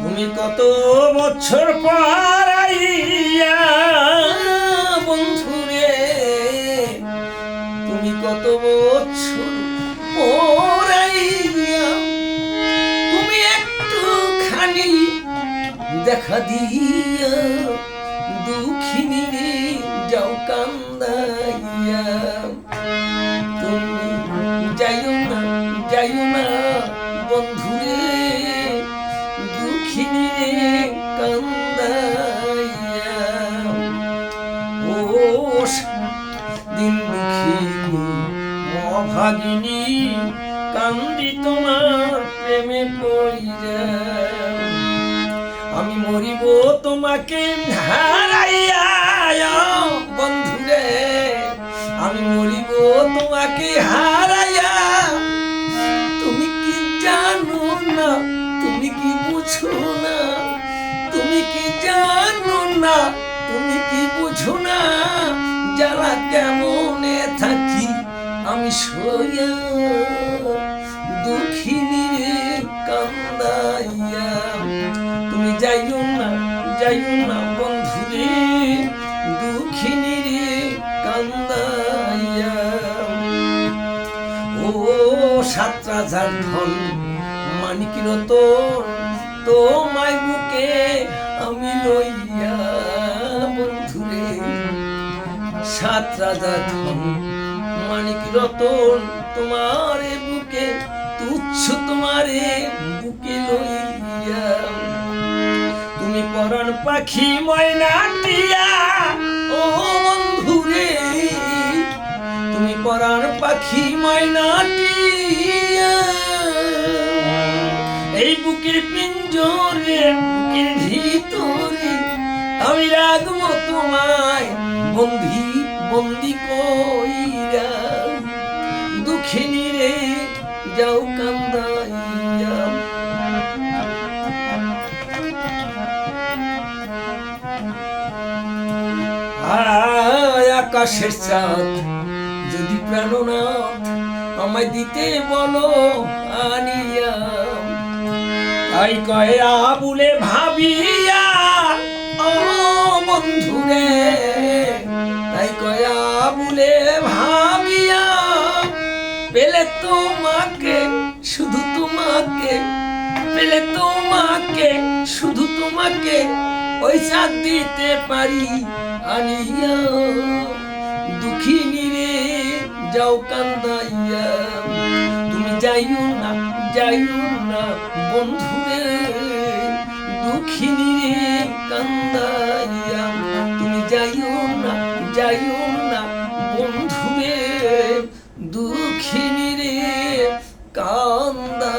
তুমি কত বছর পর আইয়া বন্ধুরে, তুমি কত বছর পর আইয়া, তুমি একটুখানি দেখা দিয়া দুঃখিনী রে যাও কান্দাইয়া। তুমি যাইও না বন্ধুরে, দুঃখিনী রে কান্দাইয়া। ও দিন দুঃখিনী অভাগিনী, কান্দি তোমার প্রেমে পড়িয়া। আমি মরিব তোমাকে হারাইয়া বন্ধুরে, আমি মরিব তোমাকে হারাইয়া। তুমি কি জানো না, তুমি কি বুঝো না, তুমি কি জানো না, তুমি কি বুঝো না, জ্বালা কেমনে থাকি আমি সইয়া দুঃখিনী রে কান্দাইয়া। তুমি যাইও না বন্ধুরে, দুঃখিনী রে কান্দাইয়া। ও ৭ রাজার ধন মানিক রতন, তোমায় বুকে আমি লইয়া বন্ধুরে। ৭ রাজার ধন মানিক রতন তোমারে বুকে, তুচ্ছ তোমারে বুকে লইয়া। তুমি পরাণ পাখি ময়নাটিয়া ও বন্ধুরে, তুমি পরাণ পাখি ময়নাটিয়া। এই বুকের পিঞ্জরে, বুকের ভিতরে আমি রাখবো তোমায় বন্দি কইরা। দুঃখিনী রে যাও কান্দাইয়া। আকাশের চাঁদ যদি প্রাণনাথ আমায় দিতে বলো আনিয়া, তাই কয়া বলে ভাবিয়া ও বন্ধুরে, তাই কয়া বলে ভাবিয়া। পেলে তোমাকে শুধু তোমাকে, পেলে তোমাকে শুধু তোমাকে পয়সা দিতে পারি আনিয়া। দুঃখিনী রে যাও কান্দাইয়া। তুমি যাইও না বন্ধুরে, দুঃখিনী রে কান্দাইয়া। তুমি যাইও না বন্ধুরে, দুঃখিনী রে কান্দা।